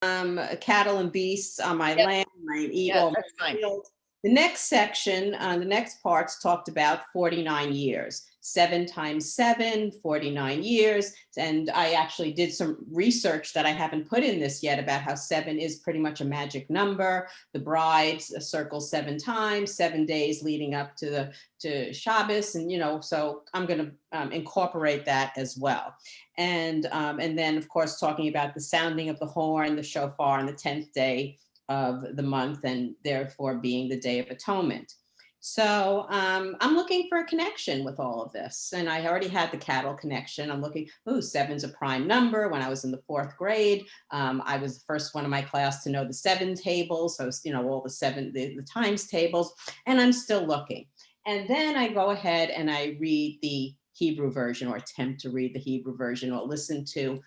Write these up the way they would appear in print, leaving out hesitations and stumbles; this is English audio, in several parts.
cattle and beasts on my Yep. land. I eat Yeah, all that's my fine. field. The next section, the next parts talked about 49 years, 7 times 7, 49 years. And I actually did some research that I haven't put in this yet about how 7 is pretty much a magic number. The bride circles 7 times, 7 days leading up to Shabbos. And, so I'm going to incorporate that as well. And then, of course, talking about the sounding of the horn, the shofar, on the 10th day of the month, and therefore being the Day of Atonement. So I'm looking for a connection with all of this. And I already had the cattle connection. I'm looking, seven's a prime number. When I was in the 4th grade, I was the first one in my class to know the 7 tables. So, all the times tables, and I'm still looking. And then I go ahead and I read the Hebrew version, or attempt to read the Hebrew version, or listen to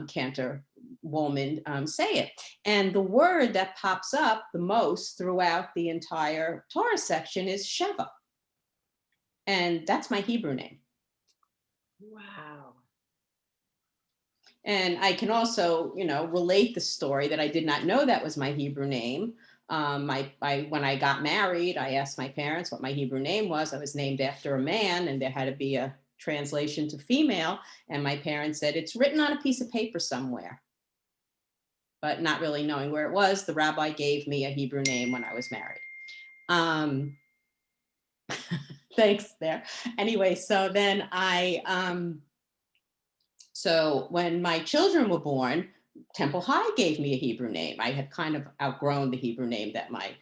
Cantor Woolman say it. And the word that pops up the most throughout the entire Torah section is Sheva. And that's my Hebrew name. Wow. And I can also, relate the story that I did not know that was my Hebrew name. When I got married, I asked my parents what my Hebrew name was. I was named after a man, and there had to be a translation to female. And my parents said, it's written on a piece of paper somewhere. But not really knowing where it was, the rabbi gave me a Hebrew name when I was married. Thanks there. Anyway, so then so when my children were born, Temple High gave me a Hebrew name. I had kind of outgrown the Hebrew name that my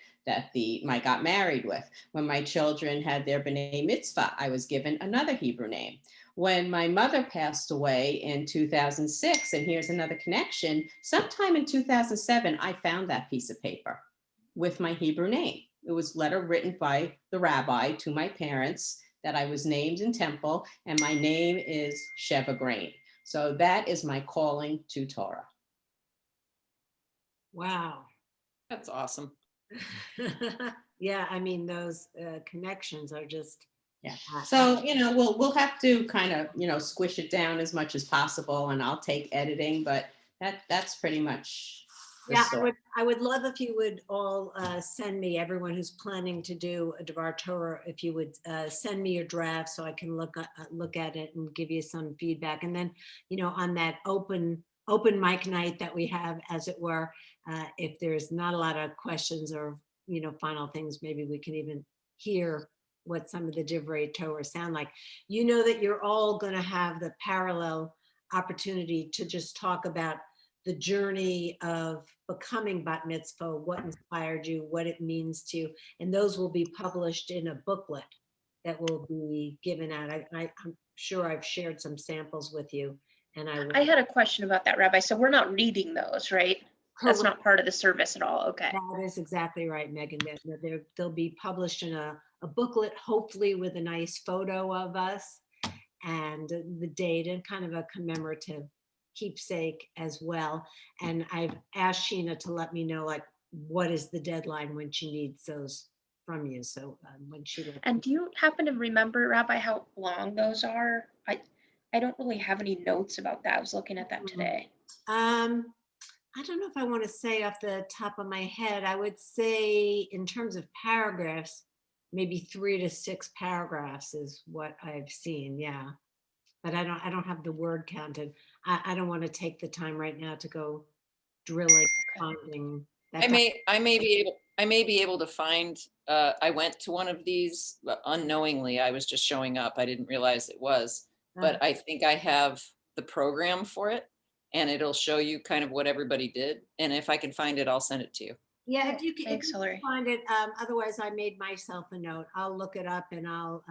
got married with. When my children had their Bnai Mitzvah, I was given another Hebrew name. When my mother passed away in 2006, and here's another connection, sometime in 2007, I found that piece of paper with my Hebrew name. It was a letter written by the rabbi to my parents that I was named in Temple, and my name is Sheva Grain. So that is my calling to Torah. Wow. That's awesome. Yeah, I mean, those connections are just. Yeah. So, we'll have to kind of, squish it down as much as possible, and I'll take editing, but that's pretty much the story. I would love if you would all send me, everyone who's planning to do a Dvar Torah, if you would send me your draft so I can look at it and give you some feedback. And then, on that open mic night that we have, as it were, if there's not a lot of questions or, final things, maybe we can even hear what some of the divrei Torah sound like. That you're all going to have the parallel opportunity to just talk about the journey of becoming bat mitzvah, what inspired you, what it means to, and those will be published in a booklet that will be given out. I'm sure I've shared some samples with you. And I had a question about that, Rabbi. So we're not reading those, right? That's not part of the service at all. Okay. That is exactly right, Megan. They'll be published in a booklet, hopefully with a nice photo of us and the date and kind of a commemorative keepsake as well. And I've asked Sheena to let me know, like, what is the deadline when she needs those from you. So when she. And do you happen to remember, Rabbi, how long those are? I don't really have any notes about that. I was looking at that today. I don't know if I want to say off the top of my head. I would say in terms of paragraphs, maybe 3 to 6 paragraphs is what I've seen. Yeah. But I don't have the word counted. I don't want to take the time right now to go drilling, finding that. I may be able to find. I went to one of these unknowingly. I was just showing up. I didn't realize it was, but I think I have the program for it, and it'll show you kind of what everybody did. And if I can find it, I'll send it to you. Yeah, if you can find it. Otherwise, I made myself a note. I'll look it up and I'll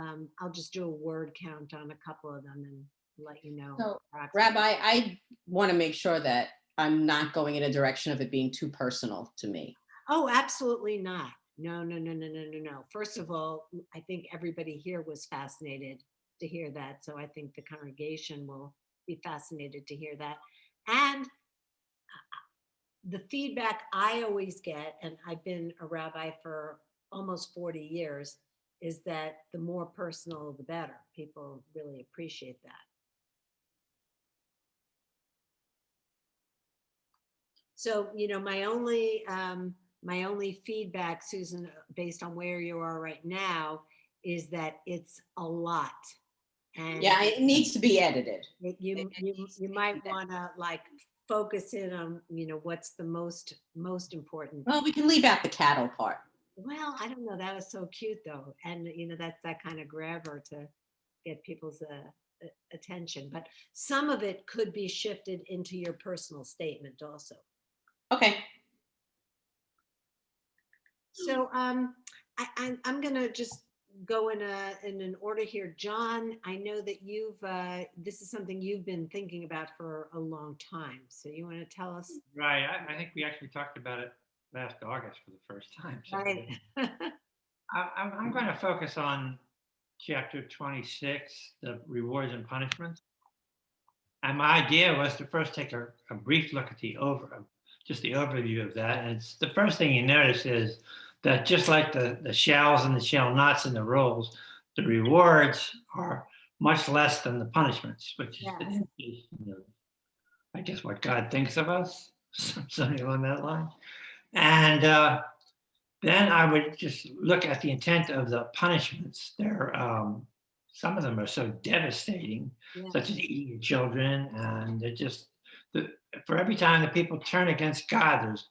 just do a word count on a couple of them and let you know. So, Rabbi, I want to make sure that I'm not going in a direction of it being too personal to me. Oh, absolutely not. No. First of all, I think everybody here was fascinated to hear that. So I think the congregation will be fascinated to hear that. And the feedback I always get, and I've been a rabbi for almost 40 years, is that the more personal, the better. People really appreciate that. So, my only feedback, Susan, based on where you are right now, is that it's a lot. And Yeah, it needs to be edited. you might want to like focus in on, what's the most important. Well, we can leave out the cattle part. Well, I don't know. That was so cute though. And that's that kind of grabber to get people's attention. But some of it could be shifted into your personal statement also. Okay. So I'm gonna just go in an order here. John, I know that this is something you've been thinking about for a long time. So you want to tell us? Right. I think we actually talked about it last August for the first time. So Right. I'm going to focus on chapter 26, the rewards and punishments. And my idea was to first take a brief look at just the overview of that. And it's the first thing you notice is that just like the shalls and the shall nots in the rules, the rewards are much less than the punishments, which is an indication of, I guess, what God thinks of us, something along that line. And then I would just look at the intent of the punishments. Some of them are so devastating, such as eating your children, and they're just for every time that people turn against God, there's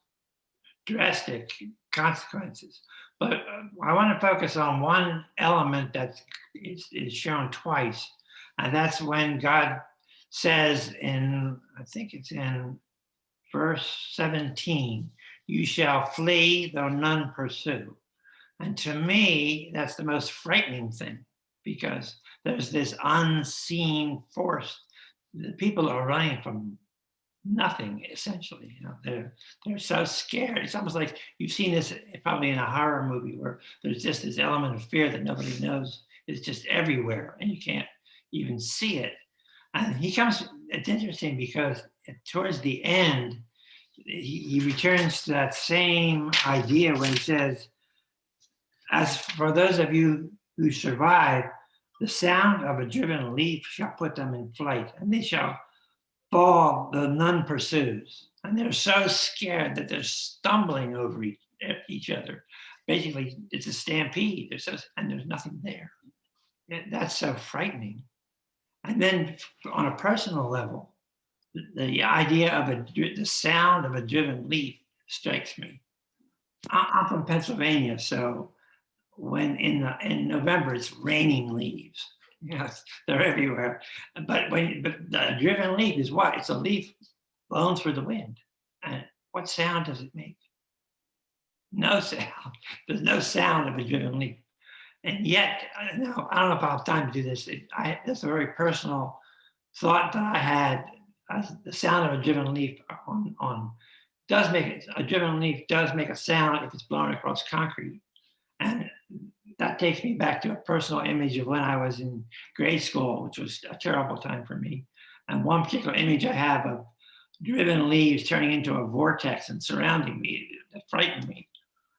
drastic consequences. But I want to focus on one element that is shown twice, and that's when God says I think it's in verse 17, you shall flee though none pursue. And to me, that's the most frightening thing, because there's this unseen force. The people are running from nothing, essentially. They're so scared. It's almost like you've seen this probably in a horror movie where there's just this element of fear that nobody knows. It's just everywhere, and you can't even see it. And it's interesting because towards the end, he returns to that same idea when he says, as for those of you who survive, the sound of a driven leaf shall put them in flight, and they shall fall though none pursues. And they're so scared that they're stumbling over each other. Basically, it's a stampede, and there's nothing there. That's so frightening. And then on a personal level, the idea of the sound of a driven leaf strikes me. I'm from Pennsylvania, so when in November it's raining leaves, they're everywhere. But the driven leaf is what? It's a leaf blown through the wind. And what sound does it make? No sound. There's no sound of a driven leaf. And yet, I don't know if I'll have time to do this. That's a very personal thought that I had. The sound of a driven leaf a driven leaf does make a sound if it's blown across concrete. And that takes me back to a personal image of when I was in grade school, which was a terrible time for me. And one particular image I have of driven leaves turning into a vortex and surrounding me that frightened me.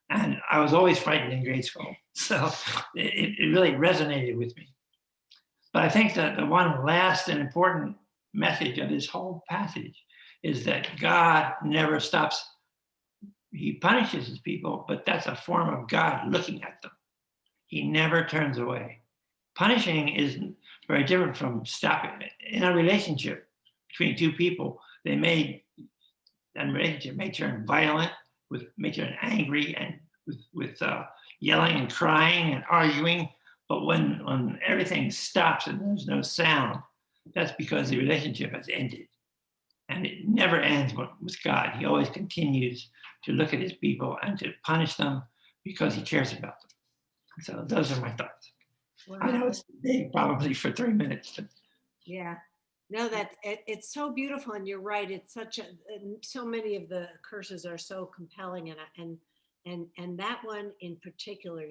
And I was always frightened in grade school. So it really resonated with me. But I think that the one last and important message of this whole passage is that God never stops. He punishes his people, but that's a form of God looking at them. He never turns away. Punishing is very different from stopping. In a relationship between two people, relationship may turn violent, may turn angry, and with yelling and crying and arguing. But when everything stops and there's no sound, that's because the relationship has ended. And it never ends with God. He always continues to look at his people and to punish them because he cares about them. So those are my thoughts. Wow. I know it's big, probably for 3 minutes. But Yeah. No, it's so beautiful, and you're right. It's so many of the curses are so compelling, and that one in particular,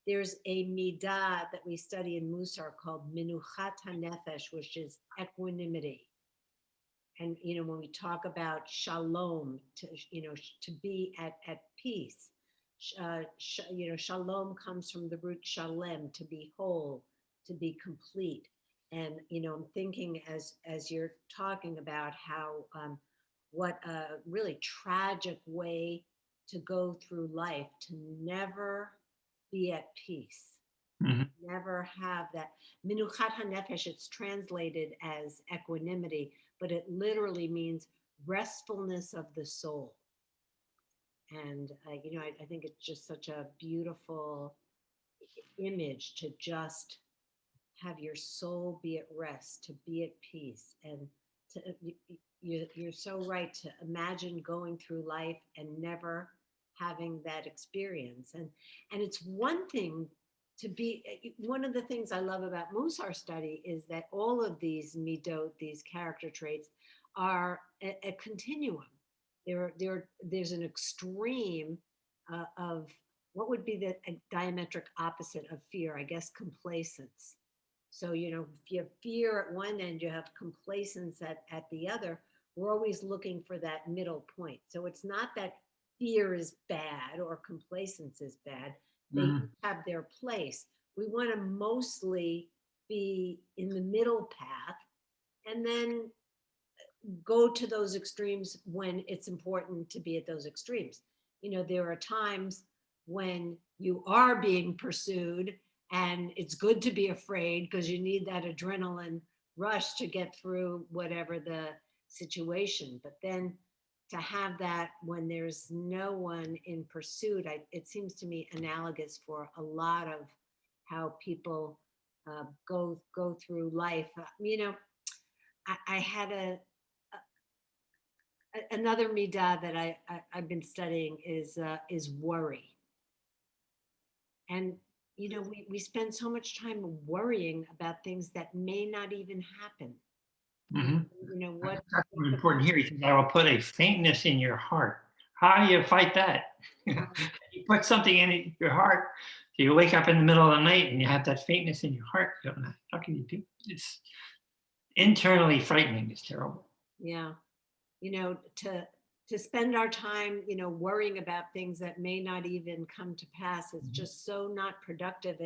there's a midah that we study in Musar called minuchat hanefesh, which is equanimity. And when we talk about shalom, to be at peace, shalom comes from the root shalem, to be whole, to be complete. And I'm thinking as you're talking about how what a really tragic way to go through life, to never be at peace, Mhm. never have that. Minuchat hanefesh, it's translated as equanimity, but it literally means restfulness of the soul. And, I think it's just such a beautiful image to just have your soul be at rest, to be at peace. And you're so right to imagine going through life and never having that experience. And it's one thing to be, one of the things I love about Musar study is that all of these midot, these character traits, are a continuum. There's an extreme of what would be the diametric opposite of fear, I guess, complacence. So, if you have fear at one end, you have complacence at the other. We're always looking for that middle point. So it's not that fear is bad or complacence is bad. They Mhm. have their place. We want to mostly be in the middle path and then go to those extremes when it's important to be at those extremes. There are times when you are being pursued and it's good to be afraid because you need that adrenaline rush to get through whatever the situation. But then to have that when there's no one in pursuit, it seems to me analogous for a lot of how people go through life. I had another midah that I've been studying is worry. And we spend so much time worrying about things that may not even happen. Mhm. What That's important here. He says, I will put a faintness in your heart. How do you fight that? You put something in your heart, so you wake up in the middle of the night and you have that faintness in your heart. How can you do? It's internally frightening. It's terrible. Yeah, to spend our time, worrying about things that may not even come to pass is just so not productive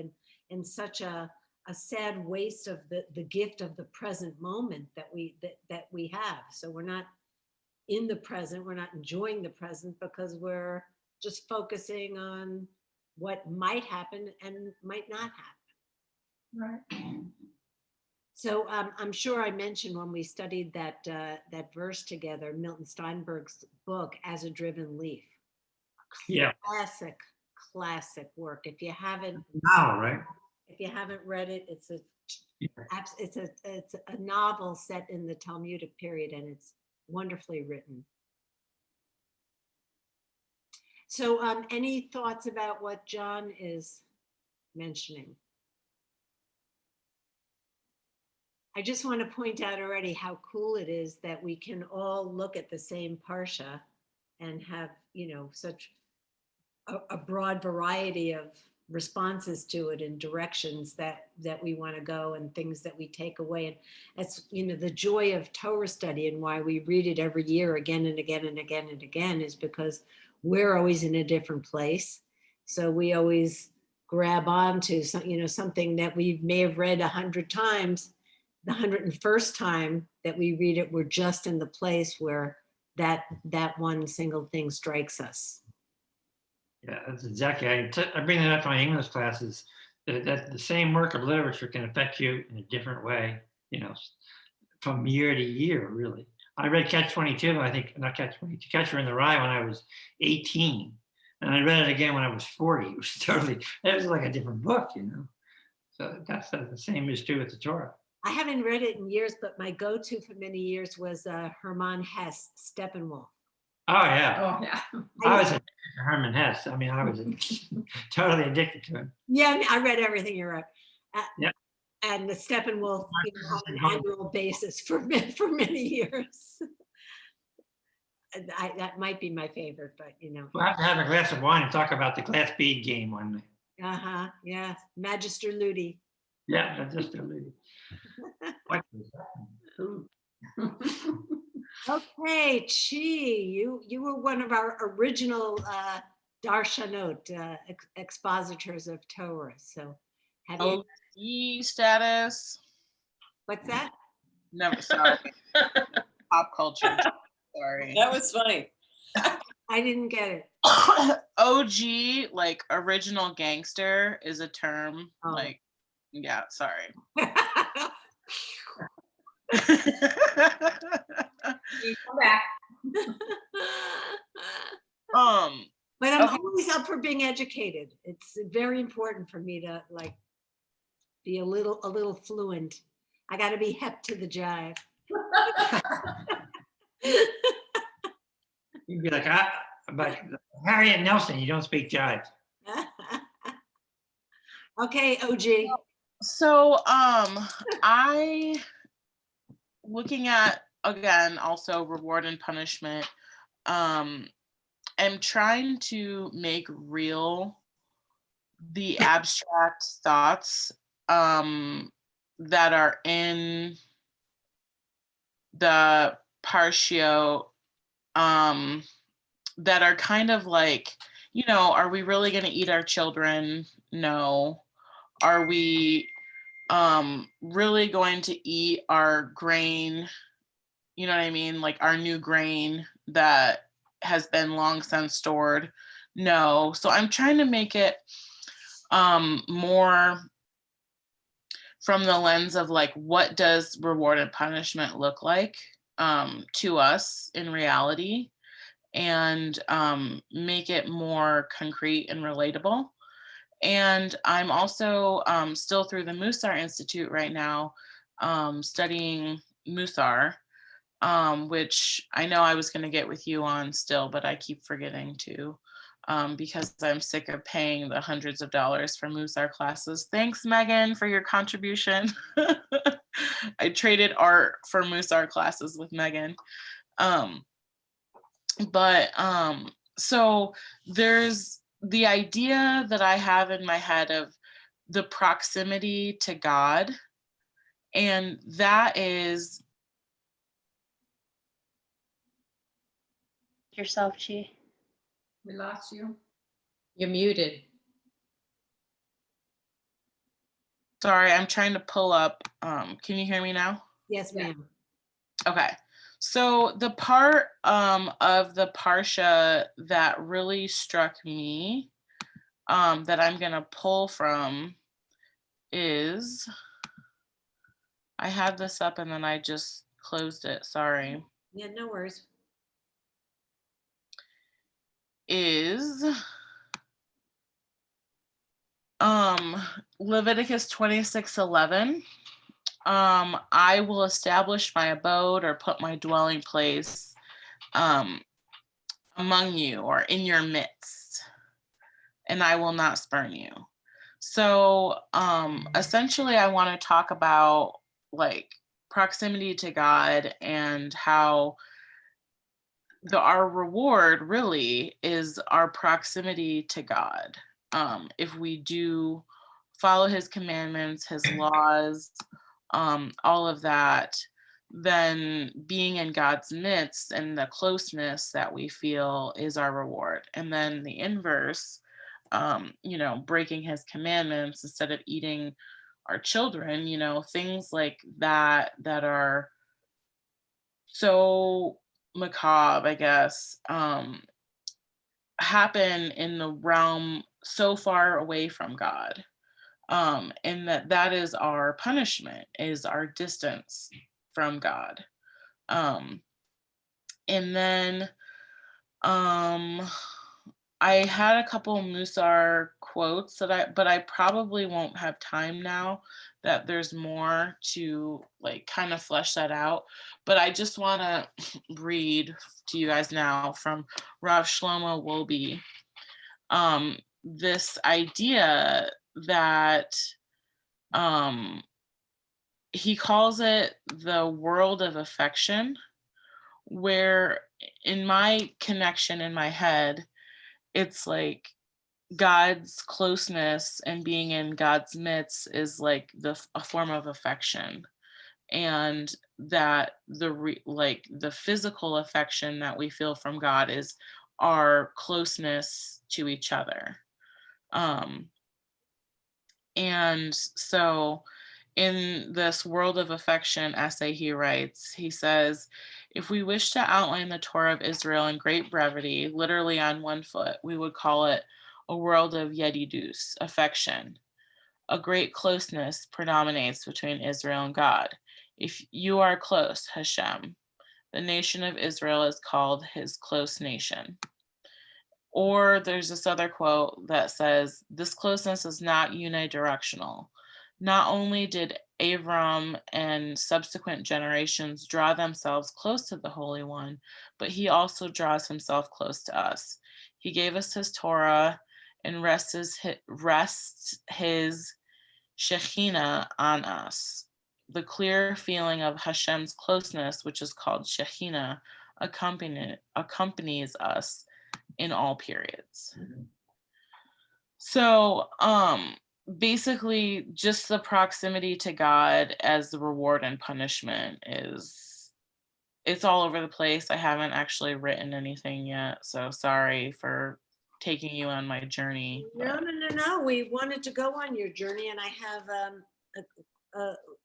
and such a sad waste of the gift of the present moment that we have. So we're not in the present, we're not enjoying the present because we're just focusing on what might happen and might not happen. Right. So I'm sure I mentioned when we studied that verse together, Milton Steinberg's book, As a Driven Leaf. Yeah. Classic work. If you haven't Right? read it, it's Yeah. a novel set in the Talmudic period, and it's wonderfully written. So, any thoughts about what John is mentioning? I just want to point out already how cool it is that we can all look at the same parsha and have, such a broad variety of responses to it and directions that we want to go and things that we take away. And that's, the joy of Torah study and why we read it every year again and again and again and again is because we're always in a different place. So we always grab on to something that we may have read 100 times. The 101st time that we read it, we're just in the place where that one single thing strikes us. Yeah, that's exactly. I bring that up to my English classes. That the same work of literature can affect you in a different way, from year to year, really. I read Catch 22, I think, not Catch 22, Catcher in the Rye when I was 18. And I read it again when I was 40. It was like a different book, So that's the same is true with the Torah. I haven't read it in years, but my go-to for many years was Hermann Hesse, Steppenwolf. Oh, yeah. Oh, yeah. I was addicted to Herman Hesse. I mean, I was totally addicted to him. Yeah, I read everything you wrote. Yeah. And the Steppenwolf on an annual basis for many years. That might be my favorite, but We'll have to have a glass of wine and talk about the glass bead game one night. Yeah, Magister Ludi. Yeah, that's just a little. Okay, Chi, you were one of our original darshanot, expositors of Torah. So have you? OG status. What's that? Never, sorry. Pop culture. Sorry. That was funny. I didn't get it. OG, like original gangster, is a term. Oh. Like, yeah, sorry. Come back. But I'm Okay. always up for being educated. It's very important for me to like be a little fluent. I got to be hep to the jive. You'd be like, but Harriet Nelson, you don't speak jive. Okay, OG. So, I, looking at, again, also reward and punishment, am trying to make real the abstract thoughts that are in the Partio, that are kind of like, are we really going to eat our children? No. Are we really going to eat our grain? You know what I mean? Like our new grain that has been long since stored? No. So I'm trying to make it more from the lens of like, what does reward and punishment look like to us in reality, and make it more concrete and relatable. And I'm also still through the Musar Institute right now, studying Musar, which I know I was going to get with you on still, but I keep forgetting to, because I'm sick of paying the hundreds of dollars for Musar classes. Thanks, Megan, for your contribution. I traded art for Musar classes with Megan. So there's the idea that I have in my head of the proximity to God, and that is Yourself, Chi. We lost you. You're muted. sorry, I'm trying to pull up. Can you hear me now? Yes, Yeah. ma'am. Okay. So the part of the Parsha that really struck me, that I'm going to pull from, is, I had this up and then I just closed it, sorry, Yeah, no worries. is Leviticus 26:11. I will establish my abode or put my dwelling place among you or in your midst, and I will not spurn you. So essentially I want to talk about like proximity to God, and how our reward really is our proximity to God. If we do follow his commandments, his laws, all of that, then being in God's midst and the closeness that we feel is our reward. And then the inverse, breaking his commandments instead of eating our children, things like that are so macabre, I guess, happen in the realm so far away from God. And that is our punishment, is our distance from God. And then I had a couple Musar quotes but I probably won't have time now, that there's more to like kind of flesh that out. But I just want to read to you guys now from Rav Shlomo Wolbe, this idea that he calls it the world of affection, where in my connection in my head, it's like God's closeness and being in God's midst is like a form of affection, and that the physical affection that we feel from God is our closeness to each other. And so in this World of Affection essay he writes, he says, if we wish to outline the Torah of Israel in great brevity, literally on one foot, we would call it a world of yedidus, affection. A great closeness predominates between Israel and God. If you are close, Hashem, the nation of Israel is called his close nation. Or there's this other quote that says, this closeness is not unidirectional. Not only did Abram and subsequent generations draw themselves close to the Holy One, but he also draws himself close to us. He gave us his Torah and rests his Shekhinah on us. The clear feeling of Hashem's closeness, which is called Shekhinah, accompanies us in all periods. So basically just the proximity to God as the reward and punishment it's all over the place. I haven't actually written anything yet, so sorry for taking you on my journey. No. We wanted to go on your journey, and I have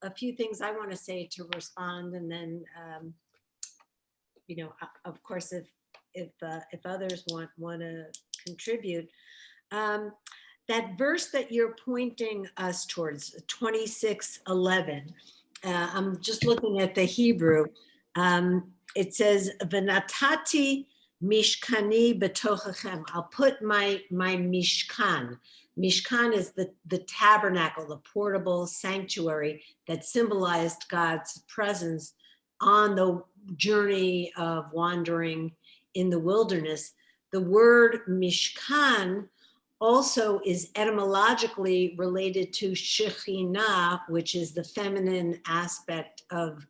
a few things I want to say to respond, and then of course, if others want to contribute. That verse that you're pointing us towards, 26:11. I'm just looking at the Hebrew. It says, "V'natati mishkani betochachem." I'll put my mishkan. Mishkan is the tabernacle, the portable sanctuary that symbolized God's presence on the journey of wandering in the wilderness. The word mishkan also is etymologically related to Shekhinah, which is the feminine aspect of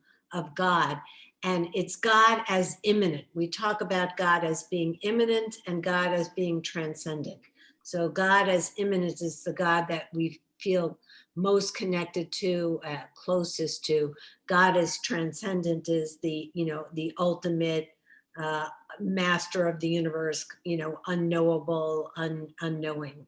God. And it's God as immanent. We talk about God as being immanent and God as being transcendent. So God as immanent is the God that we feel most connected to, closest to. God as transcendent is the ultimate master of the universe, unknowable, unknowing.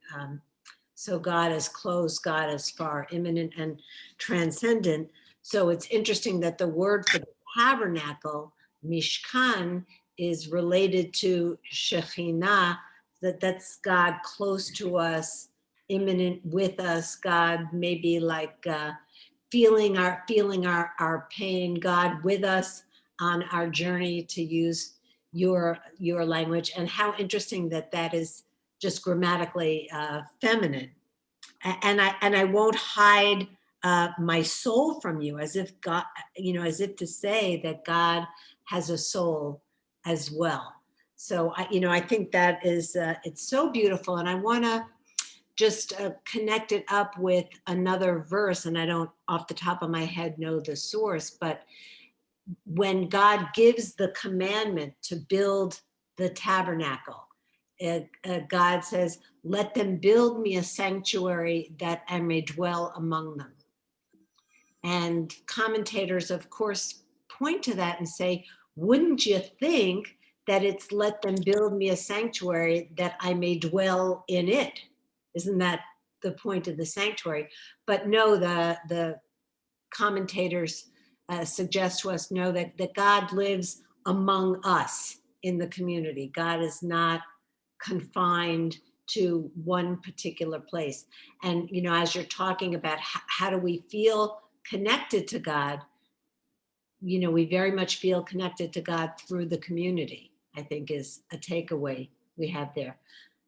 So God is close, God is far, immanent and transcendent. So it's interesting that the word for the tabernacle, mishkan, is related to Shekhinah, that's God close to us, immanent with us. God maybe like feeling our pain, God with us on our journey, to use your language. And how interesting that is just grammatically feminine. And I won't hide my soul from you, as if God, as if to say that God has a soul as well. So I think that is it's so beautiful, and I want to just connect it up with another verse, and I don't off the top of my head know the source, but when God gives the commandment to build the tabernacle, God says, let them build me a sanctuary that I may dwell among them. And commentators, of course, point to that and say, wouldn't you think that it's let them build me a sanctuary that I may dwell in it? Isn't that the point of the sanctuary? But no, the commentators suggest to us, no, that God lives among us in the community. God is not confined to one particular place. And, as you're talking about how do we feel connected to God, we very much feel connected to God through the community, I think is a takeaway we have there.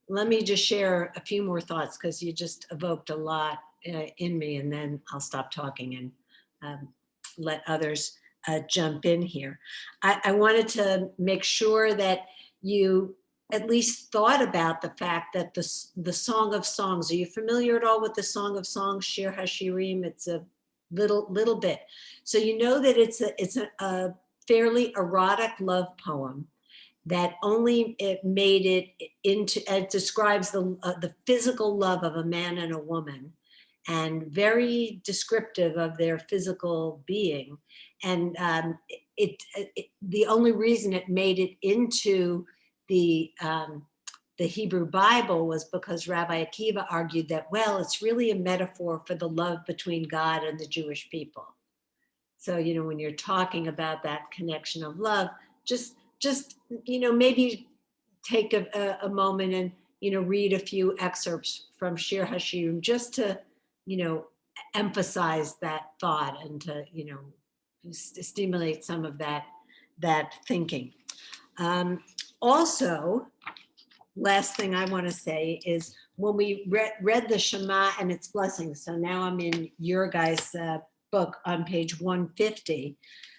Let me just share a few more thoughts, because you just evoked a lot in me, and then I'll stop talking and let others jump in here. I wanted to make sure that you at least thought about the fact that the Song of Songs, are you familiar at all with the Song of Songs, Shir HaShirim? It's a little bit. So that it's a fairly erotic love poem that only it made it into, it describes the physical love of a man and a woman, and very descriptive of their physical being. And the only reason it made it into the the Hebrew Bible was because Rabbi Akiva argued that, well, it's really a metaphor for the love between God and the Jewish people. So, when you're talking about that connection of love, just maybe take a moment and, read a few excerpts from Shir Hashirim just to, emphasize that thought and to, stimulate some of that thinking. Also, last thing I want to say is when we read the Shema and its blessings. So now I'm in your guys' book on page 150.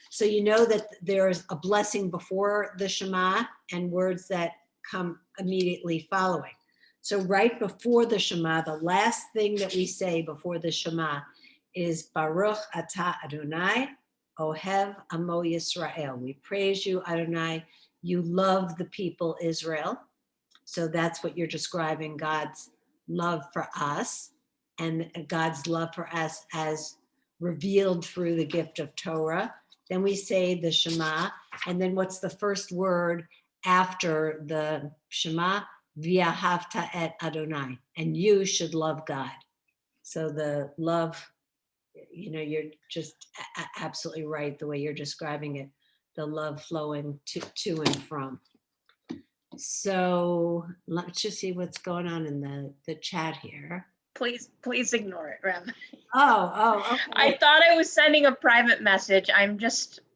So you know that there's a blessing before the Shema and words that come immediately following. So right before the Shema, the last thing that we say before the Shema is Baruch Atah Adonai Ohev Amo Yisrael. We praise you, Adonai. You love the people Israel. So that's what you're describing, God's love for us and God's love for us as revealed through the gift of Torah. Then we say the Shema. And then what's the first word after the Shema? V'ahavta et Adonai. And you should love God. So the love, you're just absolutely right the way you're describing it. The love flowing to and from. So let's just see what's going on in the chat here. Please ignore it, Rabbi. Oh, okay. I thought I was sending a private message.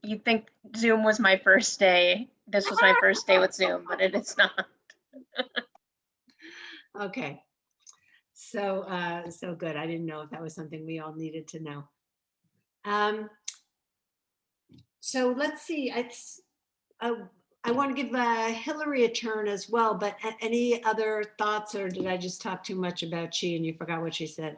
You think Zoom was my first day. This was my first day with Zoom, but it's not. Okay. So good. I didn't know if that was something we all needed to know. So let's see. I want to give Hillary a turn as well, but any other thoughts, or did I just talk too much about she and you forgot what she said?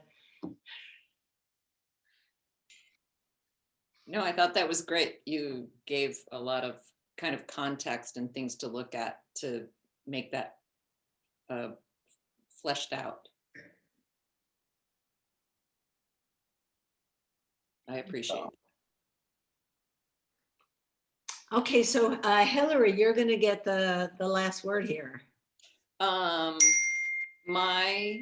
No, I thought that was great. You gave a lot of kind of context and things to look at to make that fleshed out. I appreciate it. Okay, so Hillary, you're going to get the last word here. My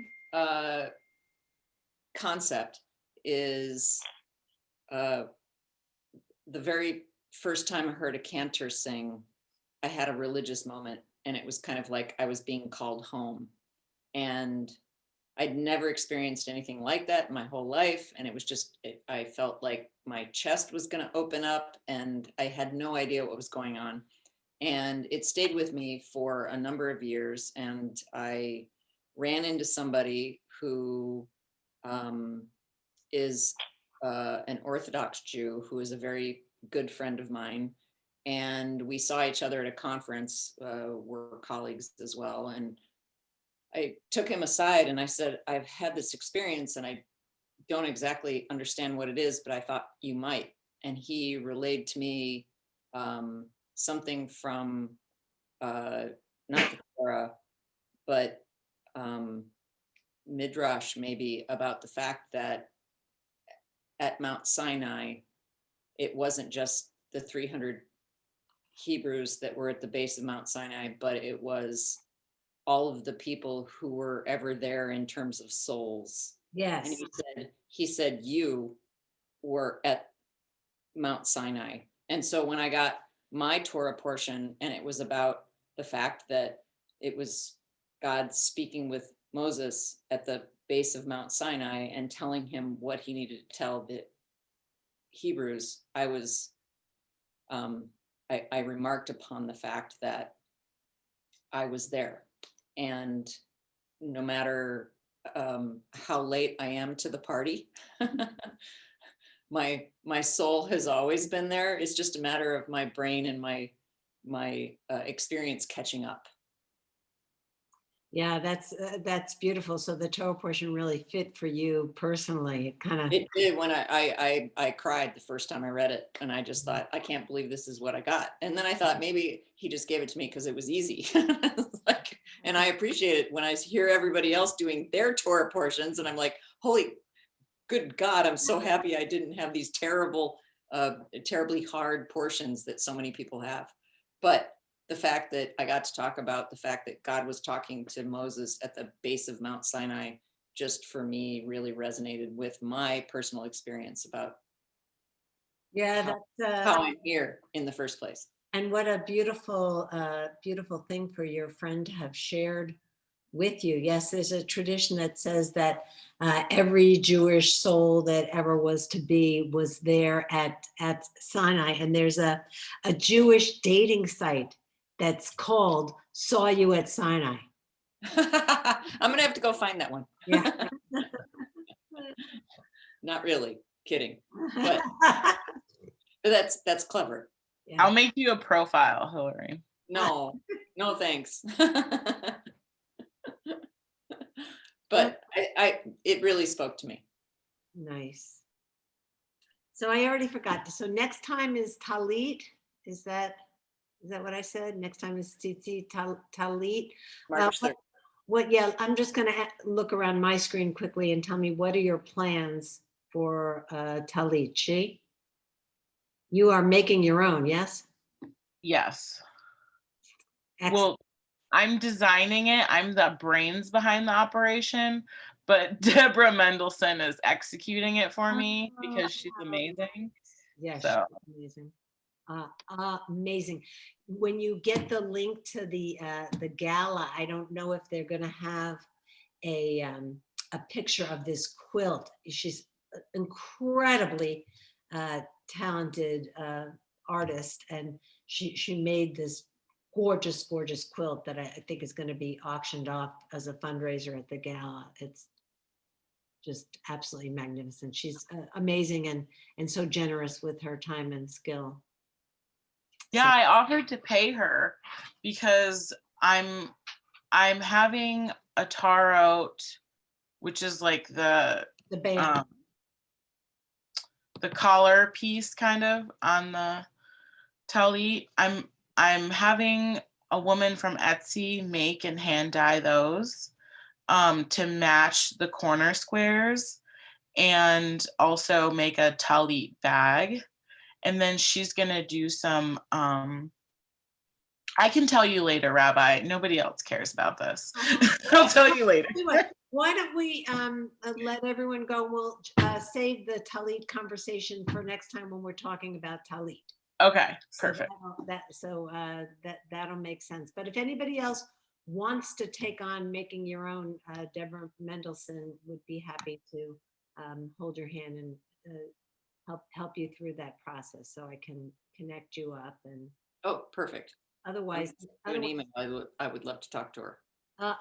concept is the very first time I heard a cantor sing, I had a religious moment, and it was kind of like I was being called home. And I'd never experienced anything like that in my whole life. And it was just, I felt like my chest was going to open up and I had no idea what was going on. And it stayed with me for a number of years. And I ran into somebody who is an Orthodox Jew who is a very good friend of mine. And we saw each other at a conference, we're colleagues as well. And I took him aside and I said, I've had this experience and I don't exactly understand what it is, but I thought you might. And he relayed to me something from not the Torah, but Midrash maybe, about the fact that at Mount Sinai, it wasn't just the 300 Hebrews that were at the base of Mount Sinai, but it was all of the people who were ever there in terms of souls. Yes. And he said you were at Mount Sinai. And so when I got my Torah portion, and it was about the fact that it was God speaking with Moses at the base of Mount Sinai and telling him what he needed to tell the Hebrews, I was, I remarked upon the fact that I was there. And no matter how late I am to the party, my soul has always been there. It's just a matter of my brain and my experience catching up. Yeah, that's beautiful. So the Torah portion really fit for you personally. It did. When I cried the first time I read it, and I just thought, I can't believe this is what I got. And then I thought maybe he just gave it to me because it was easy. And I appreciate it when I hear everybody else doing their Torah portions, and I'm like, holy good God, I'm so happy I didn't have these terribly hard portions that so many people have. But the fact that I got to talk about the fact that God was talking to Moses at the base of Mount Sinai, just for me really resonated with my personal experience about Yeah, that's how I'm here in the first place. and what a beautiful, beautiful thing for your friend to have shared with you. Yes, there's a tradition that says that every Jewish soul that ever was to be was there at Sinai. And there's a Jewish dating site that's called Saw You at Sinai. I'm gonna have to go find that one. Yeah. Not really, kidding. But that's clever. Yeah. I'll make you a profile, Hillary. No, no thanks. But it really spoke to me. Nice. So I already forgot. So next time is Talit. Is that what I said? Next time is Tzitzi Talit. March 3rd. What? Yeah, I'm just going to look around my screen quickly and tell me what are your plans for Talit? She? You are making your own, yes? Yes. Excellent. Well, I'm designing it. I'm the brains behind the operation, but Deborah Mendelsohn is executing it for me because she's amazing. Yes, So. amazing. Amazing. When you get the link to the gala, I don't know if they're going to have a picture of this quilt. She's incredibly talented artist, and she made this gorgeous quilt that I think is going to be auctioned off as a fundraiser at the gala. It's just absolutely magnificent. She's amazing and so generous with her time and skill. Yeah, I offered to pay her because I'm having a tarot, which is like the band. The collar piece kind of on the Talit. I'm having a woman from Etsy make and hand dye those to match the corner squares, and also make a Talit bag. And then she's gonna do some, I can tell you later, Rabbi. Nobody else cares about this. I'll tell you later. Why don't we let everyone go? We'll save the Talit conversation for next time when we're talking about Talit. Okay, perfect. That'll make sense. But if anybody else wants to take on making your own, Deborah Mendelsohn would be happy to hold your hand and help you through that process, so I can connect you up. And oh, perfect. Otherwise, an email. I would love to talk to her.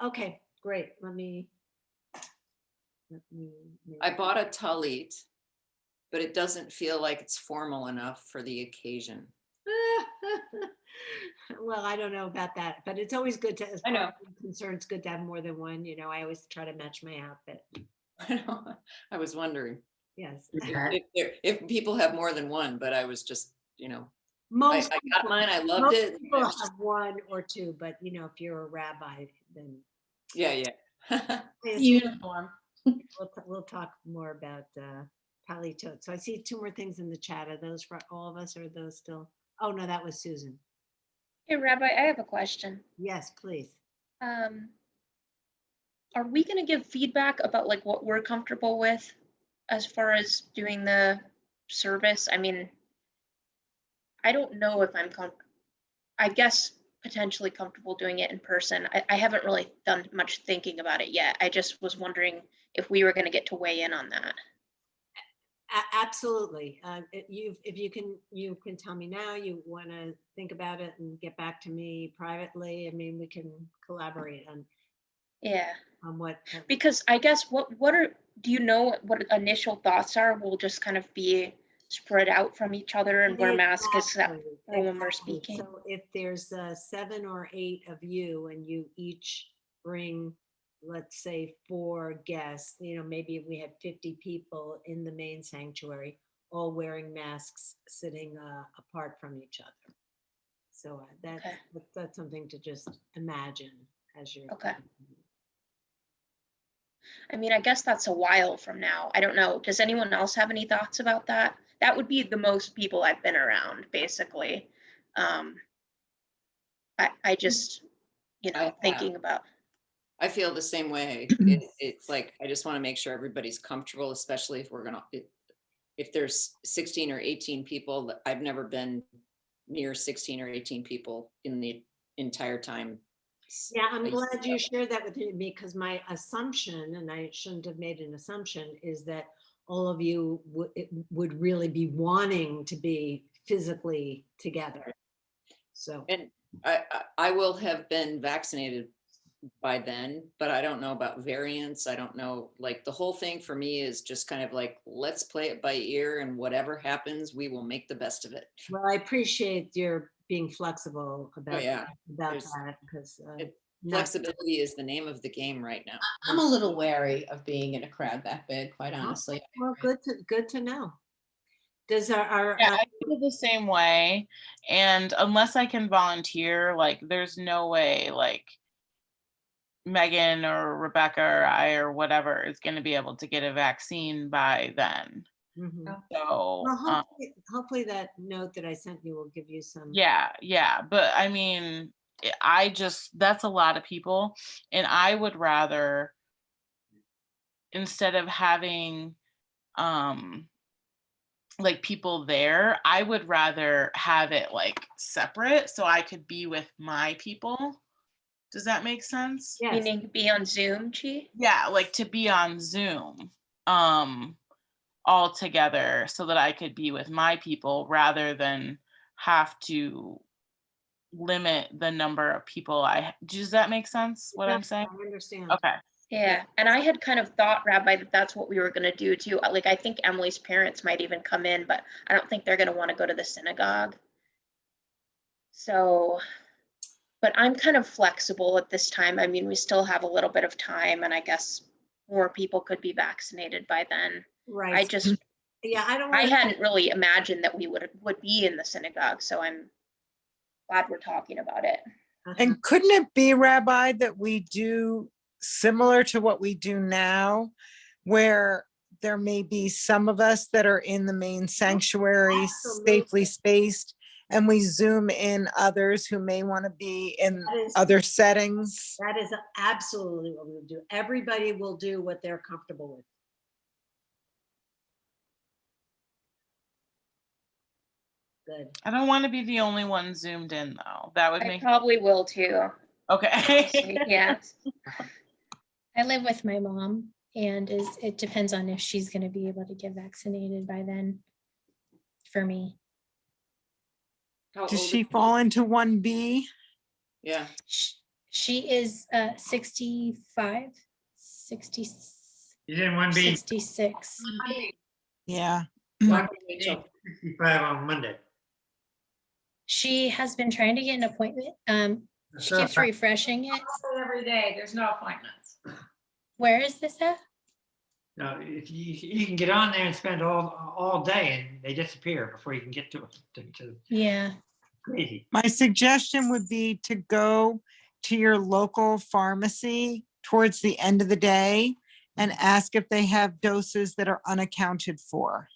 Okay, great. Let me. I bought a Talit, but it doesn't feel like it's formal enough for the occasion. Well, I don't know about that, but it's always good to, as I know. far as I'm concerned, it's good to have more than one. You know, I always try to match my outfit. I know. I was wondering. Yes. If people have more than one, but I was just, Most I got mine. I loved it. People have one or two, but if you're a rabbi, then yeah. Uniform. We'll talk more about Palitot. So I see two more things in the chat. Are those for all of us, or are those still? Oh no, that was Susan. Hey, Rabbi, I have a question. Yes, please. Are we going to give feedback about like what we're comfortable with as far as doing the service? I mean, I don't know if I'm I guess potentially comfortable doing it in person. I haven't really done much thinking about it yet. I just was wondering if we were going to get to weigh in on that. Absolutely. If you can tell me now you want to think about it and get back to me privately. I mean, we can collaborate on. Yeah. On what? Because I guess do you know what initial thoughts are? We'll just kind of be spread out from each other and wear masks except for when we're speaking. So if there's 7 or 8 of you and you each bring, let's say 4 guests, maybe we had 50 people in the main sanctuary, all wearing masks, sitting apart from each other. So that's something to just imagine as you're. Okay. I mean, I guess that's a while from now. I don't know. Does anyone else have any thoughts about that? That would be the most people I've been around, basically. I just, thinking about, I feel the same way. It's like, I just want to make sure everybody's comfortable, especially if we're gonna, if there's 16 or 18 people. I've never been near 16 or 18 people in the entire time. Yeah, I'm glad you shared that with me, because my assumption, and I shouldn't have made an assumption, is that all of you would really be wanting to be physically together. So, And I will have been vaccinated by then, but I don't know about variants. I don't know, like, the whole thing for me is just kind of like, let's play it by ear, and whatever happens, we will make the best of it. well, I appreciate your being flexible about, yeah. about There's- that, because Flexibility is the name of the game right now. I'm a little wary of being in a crowd that big, quite honestly. well, good to know. Does our Yeah, I feel the same way. And unless I can volunteer, like there's no way like Megan or Rebecca or I or whatever is going to be able to get a vaccine by then. mhm. So Well, hopefully that note that I sent you will give you some. yeah. But I mean, that's a lot of people. And I would rather, instead of having like people there, I would rather have it like separate so I could be with my people. Does that make sense? Yes. meaning be on Zoom, Chi? Yeah, like to be on Zoom all together so that I could be with my people rather than have to limit the number of people does that make sense what I'm saying? I understand. Okay. Yeah, and I had kind of thought, Rabbi, that that's what we were going to do too. Like, I think Emily's parents might even come in, but I don't think they're going to want to go to the synagogue. So, but I'm kind of flexible at this time. I mean, we still have a little bit of time, and I guess more people could be vaccinated by then. Right. I just, Yeah, I hadn't really imagined that we would be in the synagogue, so I'm glad we're talking about it. And couldn't it be, Rabbi, that we do similar to what we do now, where there may be some of us that are in the main sanctuary safely spaced, and we zoom in others who may want to be in other settings? That is absolutely what we will do. Everybody will do what they're comfortable with. Good. I don't want to be the only one zoomed in though. That would I make probably will too. okay. Yeah. I live with my mom, and it depends on if she's going to be able to get vaccinated by then for me. How Does old she is fall into 1B? Yeah. She is 65, 60, You didn't want to be 66. Yeah. Rachel, 65 on Monday. She has been trying to get an appointment. She keeps refreshing it. Every day, there's no appointments. Where is this at? No, if you can get on there and spend all day, and they disappear before you can get to it. Yeah. Crazy. My suggestion would be to go to your local pharmacy towards the end of the day and ask if they have doses that are unaccounted for.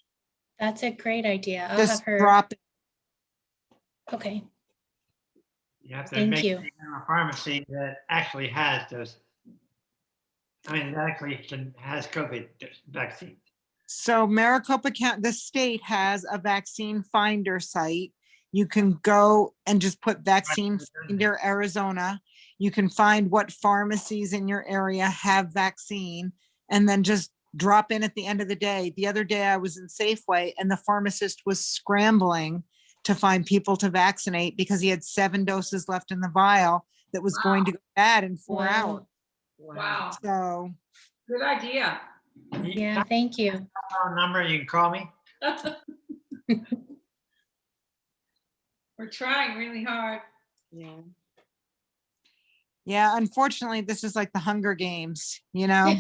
That's a great idea. I'll Just have her. drop it. Okay. You have to Thank make you. a pharmacy that actually has those. I mean, that actually has COVID vaccine. So Maricopa County, the state has a vaccine finder site. You can go and just put vaccine finder Arizona. You can find what pharmacies in your area have vaccine, and then just drop in at the end of the day. The other day I was in Safeway and the pharmacist was scrambling to find people to vaccinate because he had 7 doses left in the vial that was going to go bad in 4 hours. Wow, So good idea. Yeah, thank you. Number, you can call me. We're trying really hard. Yeah. yeah, unfortunately, this is like the Hunger Games, you know?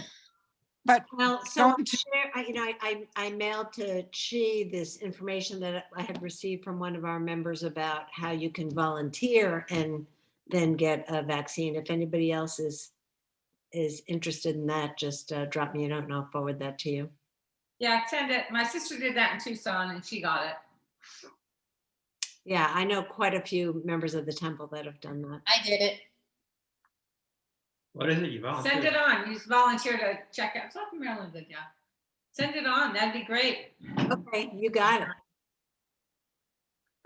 But Well, so Going to- I mailed to Chi this information that I had received from one of our members about how you can volunteer and then get a vaccine. If anybody else is interested in that, just drop me a note and I'll forward that to you. Yeah, send it. My sister did that in Tucson and she got it. Yeah, I know quite a few members of the temple that have done that. I did it. What is it you volunteer? Send it on. You just volunteer to check out. South Maryland did, yeah. Send it on. That'd be great. Okay, you got it.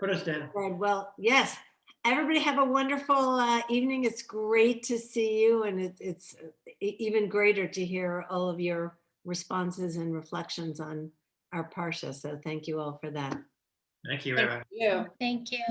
Put us down. Good. Well, yes. Everybody have a wonderful evening. It's great to see you, and it's even greater to hear all of your responses and reflections on our Parsha. So thank you all for that. Thank you, Thank Rabbi. you. Thank you.